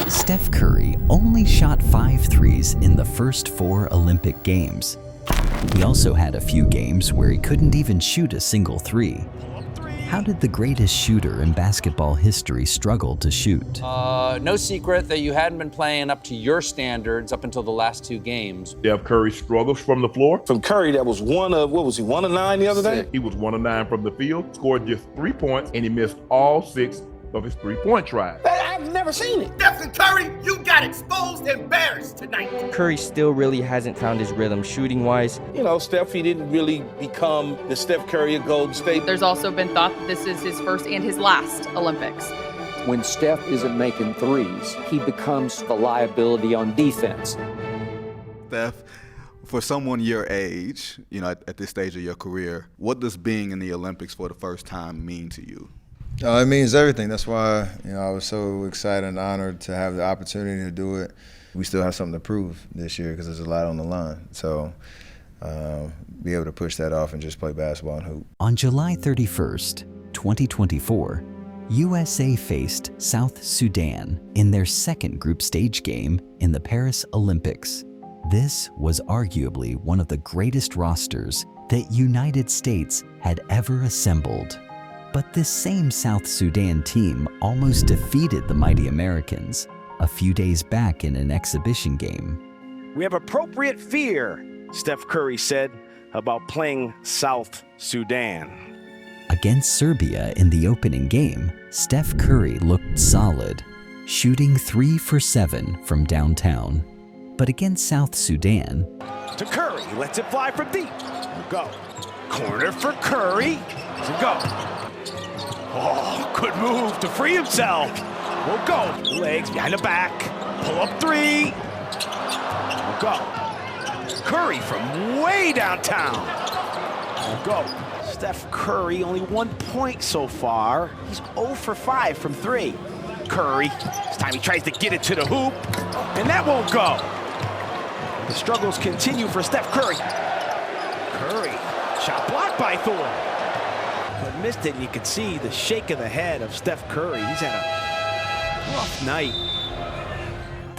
Steph Curry only shot 5 threes in the first 4 Olympic Games. He also had a few games where he couldn't even shoot a single three. How did the greatest shooter in basketball history struggle to shoot? No secret that you hadn't been playing up to your standards up until the last 2 games. Steph Curry struggles from the floor. From Curry, that was one of 9 the other day? He was 1 of 9 from the field, scored just 3 points, and he missed all 6 of his 3-point tries. I've never seen it. Stephen Curry, you got exposed and embarrassed tonight. Curry still really hasn't found his rhythm shooting-wise. You know, Steph, he didn't really become the Steph Curry of Golden State. There's also been thought that this is his first and his last Olympics. When Steph isn't making threes, he becomes a liability on defense. Steph, for someone your age, you know, at this stage of your career, what does being in the Olympics for the first time mean to you? It means everything. That's why, I was so excited and honored to have the opportunity to do it. We still have something to prove this year because there's a lot on the line. So be able to push that off and just play basketball and hoop. On July 31st, 2024, USA faced South Sudan in their second group stage game in the Paris Olympics. This was arguably one of the greatest rosters that United States had ever assembled. But this same South Sudan team almost defeated the mighty Americans a few days back in an exhibition game. We have appropriate fear, Steph Curry said, about playing South Sudan. Against Serbia in the opening game, Steph Curry looked solid, shooting 3 for 7 from downtown. But against South Sudan, To Curry, lets it fly from deep. Go. Corner for Curry. To go. Oh, good move to free himself. We'll go. Legs behind the back. Pull up 3. We'll go. Curry from way downtown. We'll go. Steph Curry, only 1 point so far. He's 0 for 5 from 3. Curry, this time he tries to get it to the hoop, and that won't go. The struggles continue for Steph Curry. Curry, shot blocked by Thor. But missed it, and you can see the shake of the head of Steph Curry. He's had a rough night.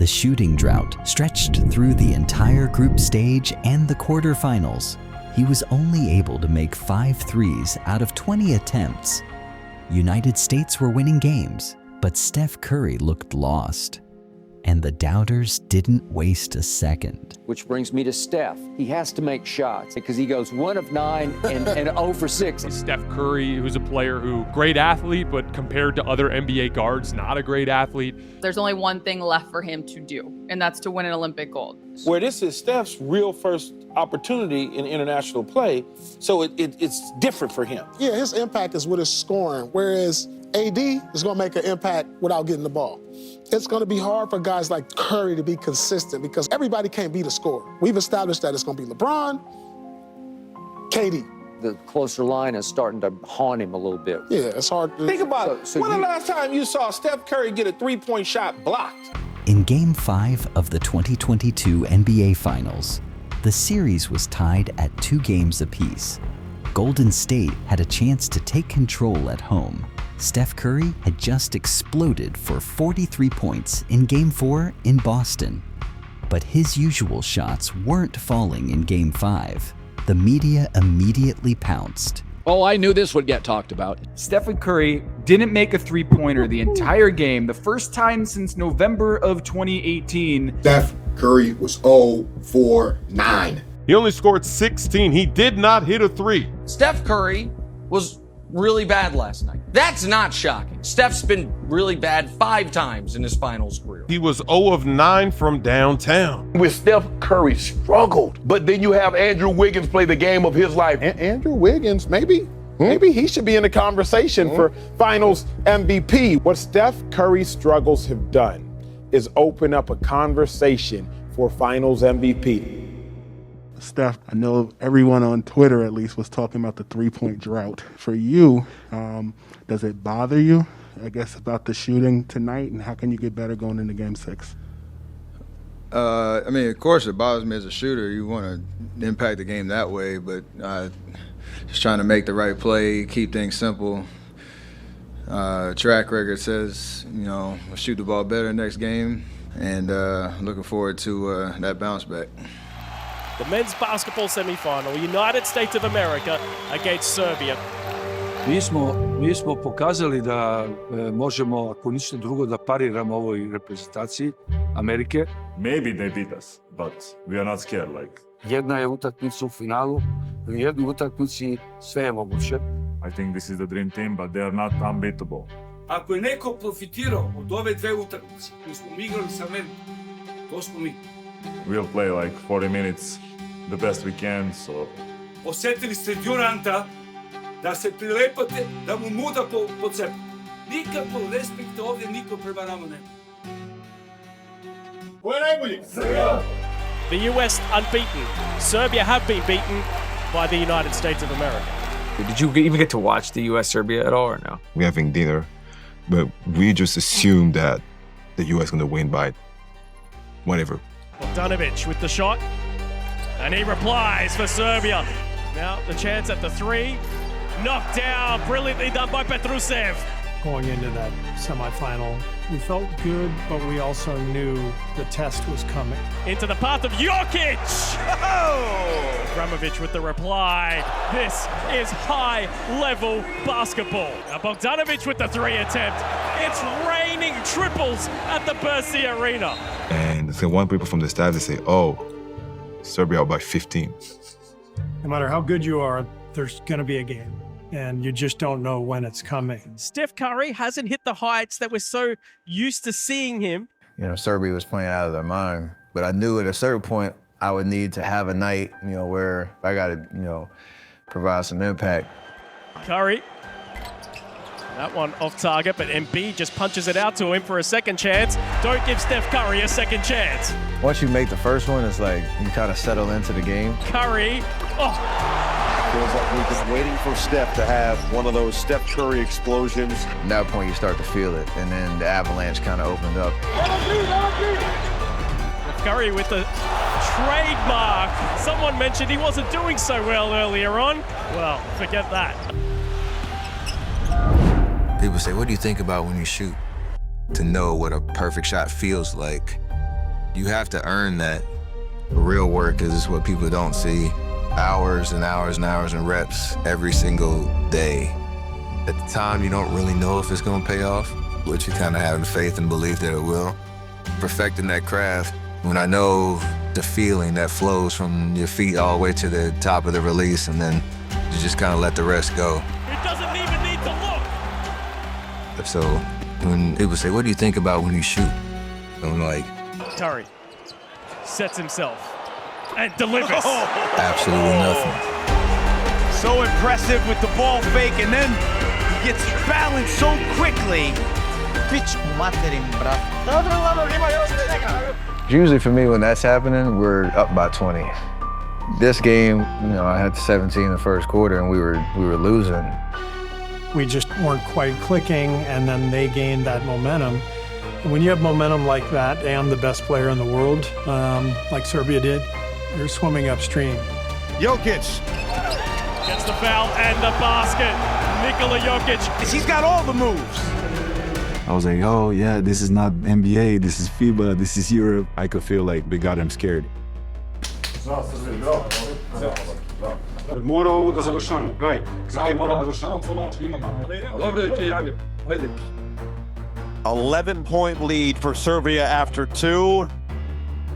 the shooting drought stretched through the entire group stage and the quarterfinals. He was only able to make 5 threes out of 20 attempts. United States were winning games, but Steph Curry looked lost. And the doubters didn't waste a second. Which brings me to Steph. He has to make shots because he goes 1 of 9 and 0 for 6. Steph Curry, who's a player who, great athlete, but compared to other NBA guards, not a great athlete. There's only one thing left for him to do, and that's to win an Olympic gold. Where this is Steph's real first opportunity in international play, so it's different for him. Yeah, his impact is with his scoring, whereas AD is going to make an impact without getting the ball. It's going to be hard for guys like Curry to be consistent because everybody can't be the scorer. We've established that it's going to be LeBron, KD. The closer line is starting to haunt him a little bit. Yeah, it's hard to... Think about it. When the last time you saw Steph Curry get a three-point shot blocked? In Game 5 of the 2022 NBA Finals, the series was tied at 2 games apiece. Golden State had a chance to take control at home. Steph Curry had just exploded for 43 points in Game 4 in Boston. But his usual shots weren't falling in Game 5. The media immediately pounced. Oh, I knew this would get talked about. Stephen Curry didn't make a three-pointer the entire game, the first time since November of 2018. Steph Curry was 0 for 9. He only scored 16. He did not hit a 3. Steph Curry was really bad last night. That's not shocking. Steph's been really bad 5 times in his finals career. He was 0 of 9 from downtown. With Steph Curry struggled, but then you have Andrew Wiggins play the game of his life. Andrew Wiggins, maybe he should be in the conversation for finals MVP. What Steph Curry's struggles have done is open up a conversation for finals MVP. Steph, I know everyone on Twitter at least was talking about the three-point drought. For you, does it bother you, I guess, about the shooting tonight, and how can you get better going into Game 6? I mean, of course it bothers me as a shooter. You want to impact the game that way, but just trying to make the right play, keep things simple. Track record says, we'll shoot the ball better next game, and looking forward to that bounce back. The men's basketball semifinal, United States of America against Serbia. Mi smo pokazali da možemo, ako ništa drugo, da pariramo ovoj reprezentaciji Amerike. Maybe they beat us, but we are not scared. Jedna je utakmica u finalu, u jednoj utakmici sve je moguće. I think this is the dream team, but they are not unbeatable. Ako je neko profitirao od ove dve utakmice koje smo igrali sa Amerikom, to smo mi. We'll play 40 minutes the best we can, so... Osjetili ste Duranta da se prilepate, da mu muda pod sebe. Nikakvog respekta ovdje niko prema nama nema. The US unbeaten. Serbia have been beaten by the United States of America. Did you even get to watch the US-Serbia at all or no? We're having dinner, but we just assumed that the US is going to win by whatever. Bogdanovic with the shot, and he replies for Serbia. Now the chance at the three, knocked down, brilliantly done by Petrusev. Going into that semifinal, we felt good, but we also knew the test was coming. Into the path of Jokic! Oh! Abramovich with the reply. This is high-level basketball. Now Bogdanovic with the three attempt. It's raining triples at the Bercy Arena. And so one people from the staff, they say, oh, Serbia out by 15. No matter how good you are, there's going to be a game. And you just don't know when it's coming. Steph Curry hasn't hit the heights that we're so used to seeing him. Serbia was playing out of their mind, but I knew at a certain point I would need to have a night, where I got to, provide some impact. Curry, that one off target, but Embiid just punches it out to him for a second chance. Don't give Steph Curry a second chance. Once you make the first one, it's like you kind of settle into the game. Curry, Feels like we've been waiting for Steph to have one of those Steph Curry explosions. At that point, you start to feel it, and then the avalanche kind of opened up. Curry with the trademark. Someone mentioned he wasn't doing so well earlier on. Well, forget that. People say, what do you think about when you shoot? To know what a perfect shot feels like, you have to earn that. Real work is what people don't see. Hours and hours and hours and reps every single day. At the time, you don't really know if it's gonna pay off, but you kind of have the faith and belief that it will. Perfecting that craft, when I know the feeling that flows from your feet all the way to the top of the release, and then you just kind of let the rest go. It doesn't even need to look. So when people say, what do you think about when you shoot? I'm like, Curry sets himself and delivers. absolutely nothing. So impressive with the ball fake, and then he gets balanced so quickly. Usually for me, when that's happening, we're up by 20. This game, I had 17 in the first quarter, and we were losing. We just weren't quite clicking, and then they gained that momentum. And when you have momentum like that, and the best player in the world, like Serbia did, you're swimming upstream. Jokic gets the foul and the basket. Nikola Jokic. He's got all the moves. I was like, oh yeah, this is not NBA, this is FIBA, this is Europe. I could feel like we got him scared. 11-point lead for Serbia after 2.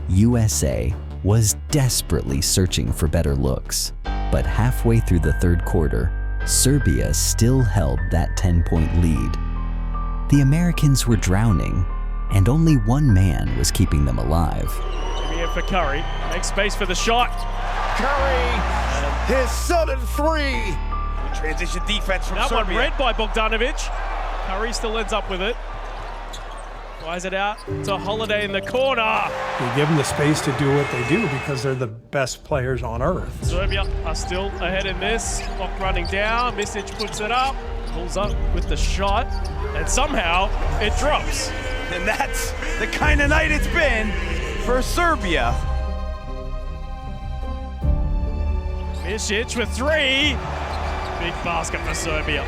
USA was desperately searching for better looks, but halfway through the third quarter, Serbia still held that 10-point lead. The Americans were drowning, and only one man was keeping them alive. Jimmy in for Curry, makes space for the shot. Curry, his sudden three. Transition defense from Serbia. That one read by Bogdanovic. Curry still ends up with it. Flies it out to Holiday in the corner. You give them the space to do what they do because they're the best players on earth. Serbia are still ahead in this. Clock running down. Misic puts it up. Pulls up with the shot. And somehow it drops. And that's the kind of night it's been for Serbia. Misic with three. Big basket for Serbia.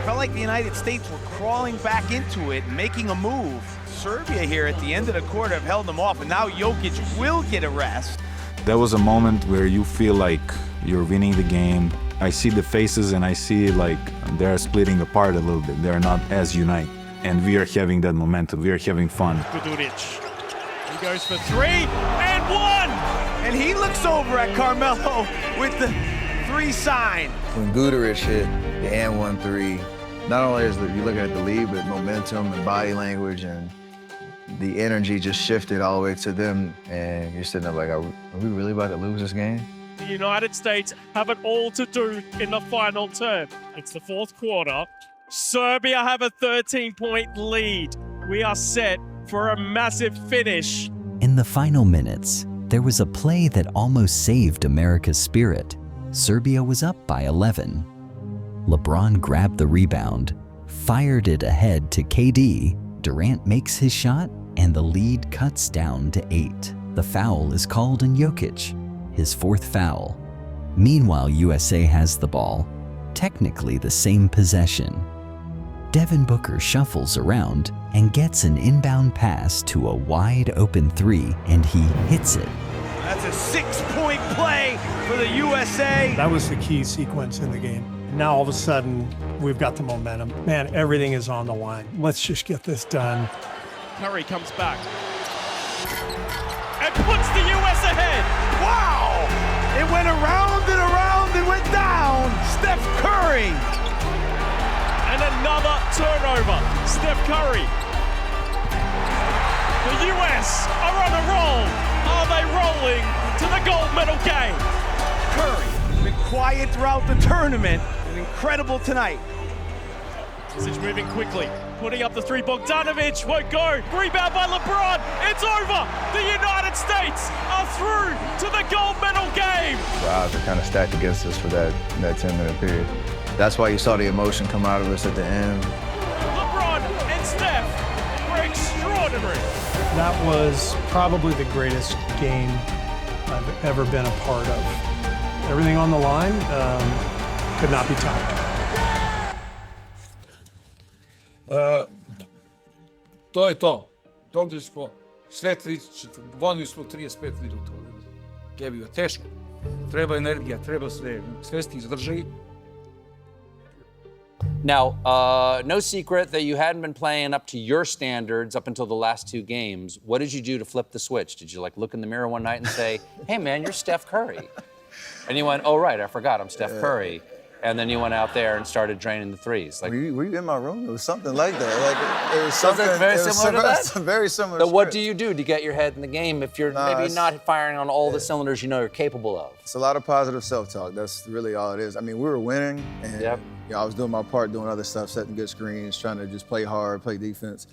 Felt like the United States were crawling back into it, making a move. Serbia here at the end of the quarter have held them off, and now Jokic will get a rest. There was a moment where you feel like you're winning the game. I see the faces and I see like they're splitting apart a little bit. They're not as united. And we are having that momentum. We are having fun. Guduric. He goes for 3 and 1. And he looks over at Carmelo with the 3 sign. When Guduric hit the and 1-3, not only is you looking at the lead, but momentum and body language and the energy just shifted all the way to them. And you're sitting there like, are we really about to lose this game? The United States have it all to do in the final term. It's the fourth quarter. Serbia have a 13-point lead. We are set for a massive finish. In the final minutes, there was a play that almost saved America's spirit. Serbia was up by 11. LeBron grabbed the rebound, fired it ahead to KD. Durant makes his shot, and the lead cuts down to 8. The foul is called on Jokic, his 4th foul. Meanwhile, USA has the ball, technically the same possession. Devin Booker shuffles around and gets an inbound pass to a wide open 3, and he hits it. That's a 6-point play for the USA. That was the key sequence in the game. Now all of a sudden, we've got the momentum. Man, everything is on the line. Let's just get this done. Curry comes back and puts the US ahead. Wow! It went around and went down. Steph Curry. And another turnover. Steph Curry. The US are on a roll. Are they rolling to the gold medal game? Curry, been quiet throughout the tournament. Incredible tonight. Zic moving quickly, putting up the 3. Bogdanovic won't go. Rebound by LeBron. It's over. The United States are through to the gold medal game. The odds are kind of stacked against us for that 10-minute period. That's why you saw the emotion come out of us at the end. LeBron and Steph were extraordinary. That was probably the greatest game I've ever been a part of. Everything on the line could not be topped. To je to. Dobili smo sve 30, vonili smo 35 minuta. Je bilo teško. Treba energija, treba sve ste izdržali. Now, no secret that you hadn't been playing up to your standards up until the last 2 games. What did you do to flip the switch? Did you like look in the mirror one night and say, "Hey man, you're Steph Curry," and you went, "Oh right, I forgot I'm Steph Curry," and then you went out there and started draining the threes? Like, were you in my room? It was something like that. Like it was something very similar to that. Very similar. So what do you do to get your head in the game if you're maybe not firing on all the cylinders you know you're capable of? It's a lot of positive self-talk. That's really all it is. I mean, we were winning, and I was doing my part, doing other stuff, setting good screens, trying to just play hard, play defense.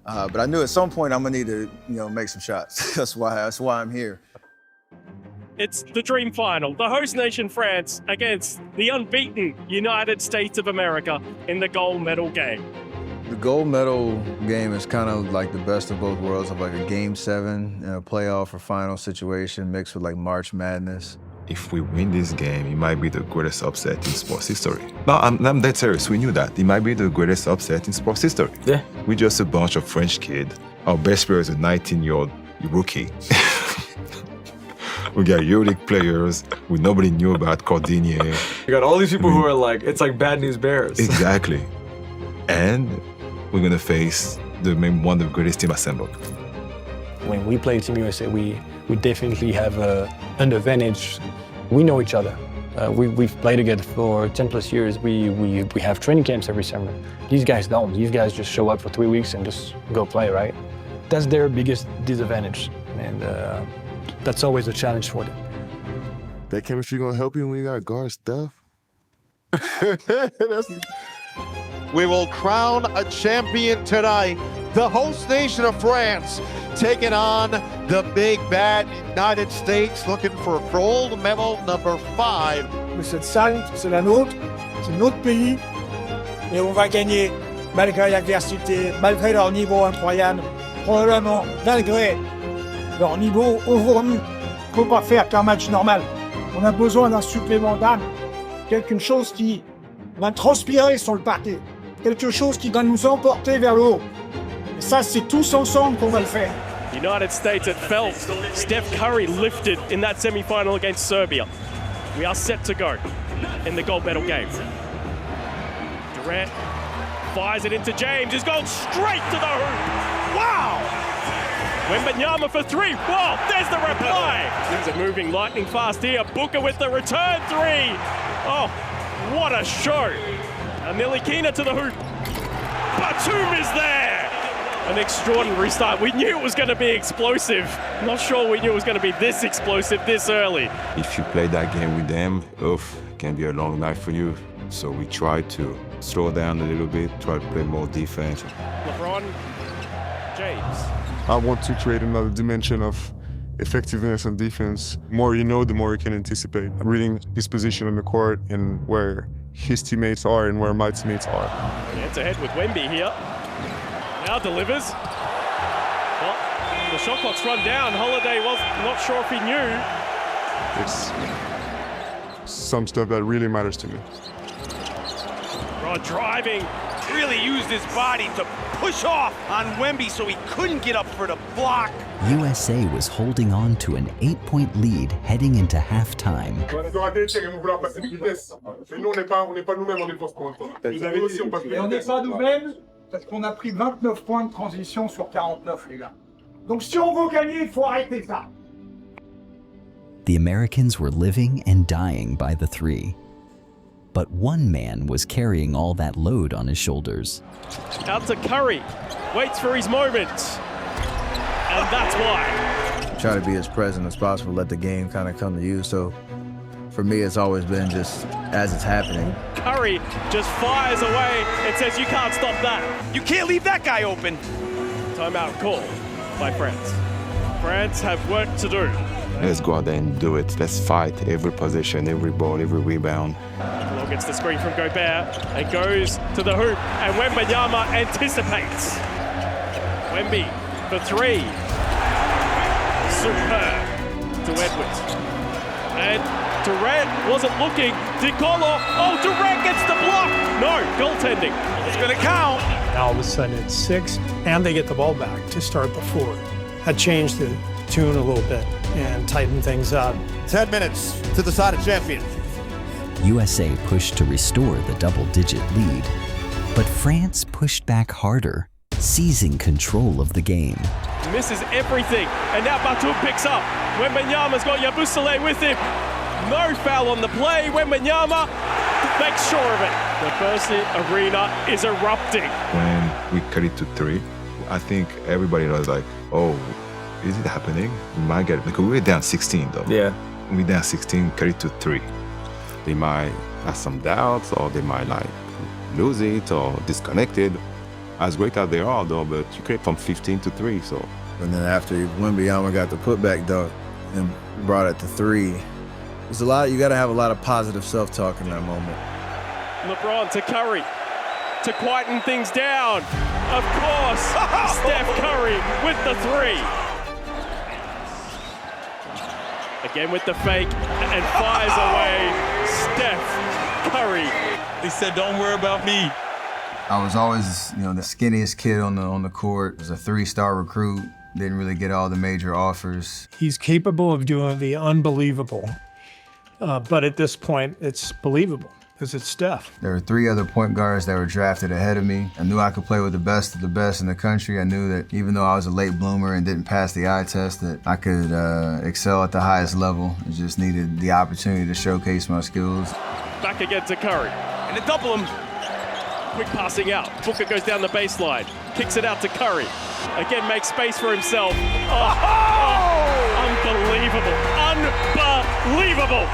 But I knew at some point I'm gonna need to, make some shots. That's why I'm here. It's the dream final. The host nation France against the unbeaten United States of America in the gold medal game. The gold medal game is kind of like the best of both worlds, of like a Game 7 and a playoff or final situation mixed with like March Madness. If we win this game, it might be the greatest upset in sports history. No, I'm dead serious. We knew that. It might be the greatest upset in sports history. Yeah. We're just a bunch of French kids. Our best player is a 19-year-old rookie. We got Euroleague players who nobody knew about, Cordinier. You got all these people who are like, it's like bad news bears. Exactly. And we're going to face one of the greatest team assembled. When we play Team USA, we definitely have an advantage. We know each other. We've played together for 10 plus years. We have training camps every summer. These guys don't. These guys just show up for 3 weeks and just go play, right? That's their biggest disadvantage. And that's always a challenge for them. That chemistry gonna help you when you got guard Steph? We will crown a champion tonight. The host nation of France taking on the big bad United States, looking for gold medal number 5. Mais cette salle, c'est la nôtre, c'est notre pays, et on va gagner malgré l'adversité, malgré leur niveau incroyable, probablement malgré leur niveau aujourd'hui. Il ne faut pas faire qu'un match normal. On a besoin d'un supplément d'âme, quelque chose qui va transpirer sur le parquet. quelque chose qui va nous emporter vers le haut. Et ça, c'est tous ensemble qu'on va le faire. United States, it felt Steph Curry lifted in that semi-final against Serbia. We are set to go in the gold medal game. Durant fires it into James. He's gone straight to the hoop. Wow! Wembanyama for three. Whoa, there's the reply. Things are moving lightning fast here. Booker with the return three. Oh, what a show. And Ntilikina to the hoop. Batum is there. An extraordinary start. We knew it was going to be explosive. Not sure we knew it was going to be this explosive this early. If you play that game with them, it can be a long night for you. So we try to slow down a little bit, try to play more defense. LeBron James. I want to create another dimension of effectiveness on defense. The more you know, the more you can anticipate. I'm reading his position on the court and where his teammates are and where my teammates are. Gets ahead with Wemby here. Now delivers. Well, the shot clock's run down. Holiday was not sure if he knew. It's some stuff that really matters to me. Rod driving, really used his body to push off on Wemby so he couldn't get up for the block. USA was holding on to an 8-point lead heading into halftime. Et on n'est pas nous-mêmes parce qu'on a pris 29 points de transition sur 49, les gars. Donc si on veut gagner, il faut arrêter ça. The Americans were living and dying by the three. But one man was carrying all that load on his shoulders. Out to Curry, waits for his moment, and that's why. Try to be as present as possible, let the game kind of come to you. So for me, it's always been just as it's happening. Curry just fires away and says, you can't stop that. You can't leave that guy open. Timeout call by France. France have work to do. Let's go out there and do it. Let's fight every possession, every ball, every rebound. Nicolau gets the screen from Gobert and goes to the hoop, and Wembanyama anticipates. Wemby for three. Superb to Edwards. And Durant wasn't looking. DeColo, oh, Durant gets the block. No, goaltending. It's gonna count. Now all of a sudden it's 6, and they get the ball back to start the 4. That changed the tune a little bit and tightened things up. 10 minutes to the side of champion. USA pushed to restore the double-digit lead, but France pushed back harder, seizing control of the game. Misses everything, and now Batum picks up. Wembanyama's got Yabusele with him. No foul on the play. Wembanyama makes sure of it. The Bercy Arena is erupting. When we cut it to 3, I think everybody was like, oh, is it happening? We might get it. Because we were down 16 though. Yeah. We down 16, cut it to 3. They might have some doubts, or they might like lose it or disconnected. As great as they are though, but you create from 15 to 3, so. And then after Wembanyama got the putback dunk and brought it to 3, there's a lot. You got to have a lot of positive self-talk in that moment. LeBron to Curry to quieten things down. Of course, Steph Curry with the 3. Again with the fake and fires away. Steph Curry. He said, don't worry about me. I was always, the skinniest kid on the court. Was a 3-star recruit. Didn't really get all the major offers. He's capable of doing the unbelievable, but at this point, it's believable because it's Steph. There were 3 other point guards that were drafted ahead of me. I knew I could play with the best of the best in the country. I knew that even though I was a late bloomer and didn't pass the eye test, that I could excel at the highest level. I just needed the opportunity to showcase my skills. Back again to Curry, and to double him. Quick passing out. Booker goes down the baseline, kicks it out to Curry. Again, makes space for himself. Unbelievable. Unbelievable.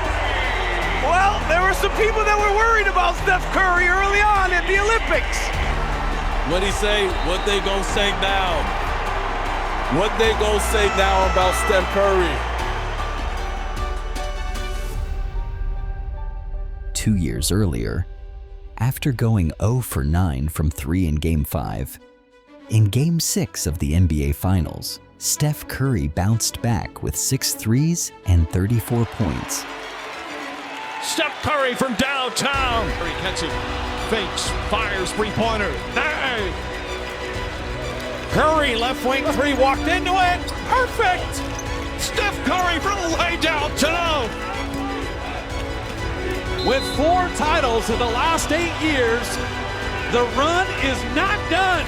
Well, there were some people that were worried about Steph Curry early on at the Olympics. What'd he say? What they gonna say now? What they gonna say now about Steph Curry? 2 years earlier, after going 0 for 9 from 3 in Game 5, in Game 6 of the NBA Finals, Steph Curry bounced back with 6 threes and 34 points. Steph Curry from downtown. Curry catching fakes, fires three-pointer. Hey! Curry, left wing three, walked into it. Perfect! Steph Curry for the laydown too. With 4 titles in the last 8 years, the run is not done.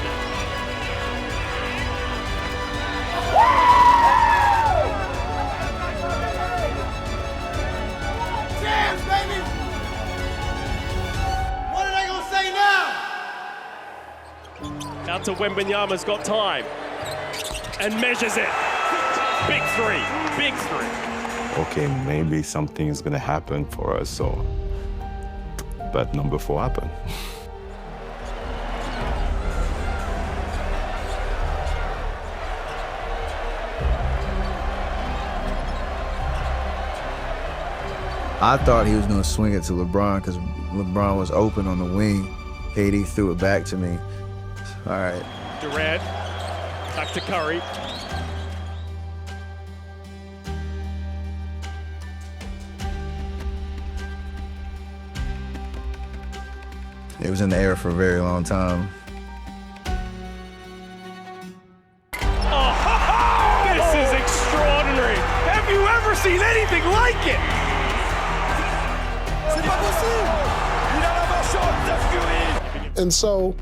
Champs, baby! What are they gonna say now? Out to Wembanyama's got time and measures it. Big three, big three. Okay, maybe something is gonna happen for us, but number 4 happened. I thought he was going to swing it to LeBron because LeBron was open on the wing. KD threw it back to me. All right. Durant, back to Curry. It was in the air for a very long time. Oh, this is extraordinary. Have you ever seen anything like it? And so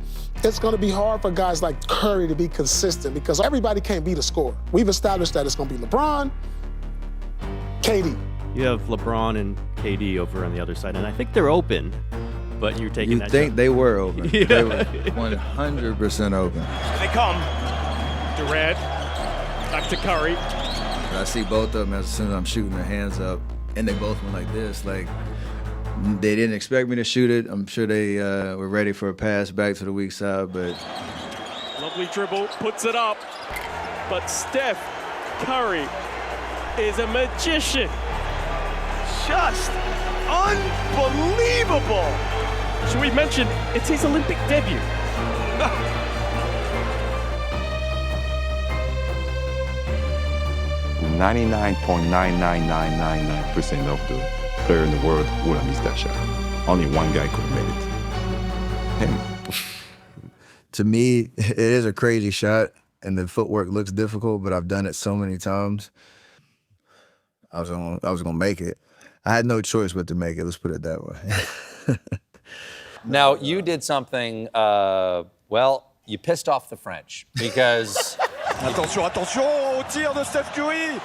it's going to be hard for guys like Curry to be consistent because everybody can't be the scorer. We've established that it's going to be LeBron, KD. You have LeBron and KD over on the other side, and I think they're open, but you're taking that. You think shot. they were open. Yeah. They were 100% open. They come. Durant, back to Curry. I see both of them as soon as I'm shooting their hands up, and they both went like this. Like, they didn't expect me to shoot it. I'm sure they were ready for a pass back to the weak side, but... Lovely dribble, puts it up. But Steph Curry is a magician. Just unbelievable. Should we mention, it's his Olympic debut. 99.99999% of the player in the world would have missed that shot. Only one guy could have made it. Him. To me, it is a crazy shot, and the footwork looks difficult, but I've done it so many times. I was gonna make it. I had no choice but to make it, let's put it that way. Now, you did something, well, you pissed off the French because... Attention, attention au tir de Steph Curry.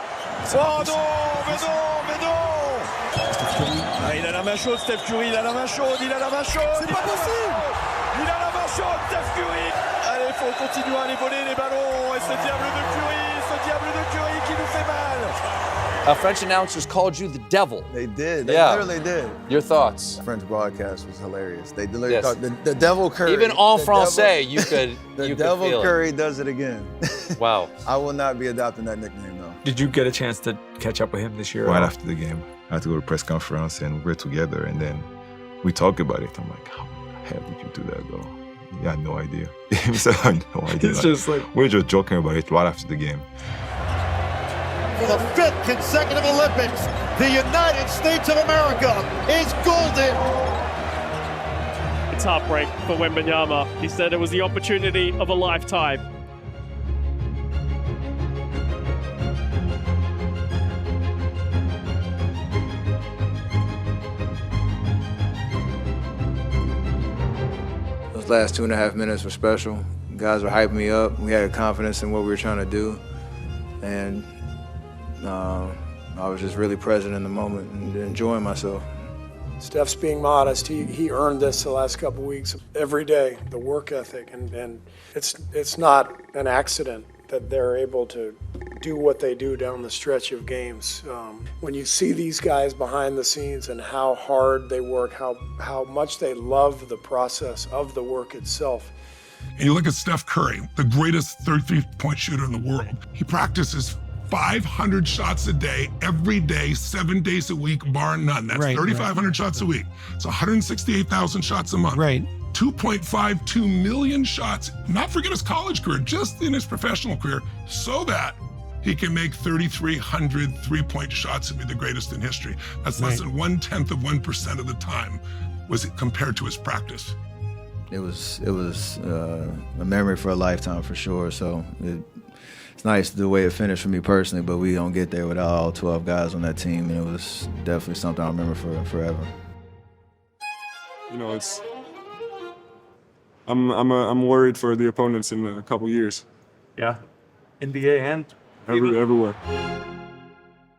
Oh non, mais non, mais non. Ah, il a la main chaude, Steph Curry, il a la main chaude, il a la main chaude. C'est pas possible. Il a la main chaude, Steph Curry. Allez, faut continuer à aller voler les ballons. Et ce diable de Curry qui nous fait mal. French announcers called you the devil. They did. They literally did. Your thoughts? The French broadcast was hilarious. They literally Yes. called the devil Curry. Even en français, you could The you devil could feel Curry does it again. Wow. I will not be adopting that nickname though. Did you get a chance to catch up with him this year? Right after the game, I had to go to a press conference and we're together and then we talk about it. I'm like, how the hell did you do that though? Yeah, I had no idea. So I had no idea. It's just like we're just joking about it right after the game. For the 5th consecutive Olympics, the United States of America is golden. It's heartbreak for Wembanyama. He said it was the opportunity of a lifetime. Those last 2.5 minutes were special. Guys were hyping me up. We had confidence in what we were trying to do. And I was just really present in the moment and enjoying myself. Steph's being modest. He earned this the last couple of weeks. Every day, the work ethic, and it's not an accident that they're able to do what they do down the stretch of games. When you see these guys behind the scenes and how hard they work, how much they love the process of the work itself. And you look at Steph Curry, the greatest 33-point shooter in the world. He practices 500 shots a day, every day, 7 days a week, bar none. That's 3,500 shots a week. It's 168,000 shots a month. Right. 2.52 million shots, not forget his college career, just in his professional career, so that he can make 3,300 3-point shots and be the greatest in history. That's less than 1/10 of 1% of the time was it compared to his practice. it was a memory for a lifetime for sure. So it's nice the way it finished for me personally, but we don't get there without all 12 guys on that team, and it was definitely something I remember for forever. You know, I'm worried for the opponents in a couple years. Yeah. NBA and everywhere.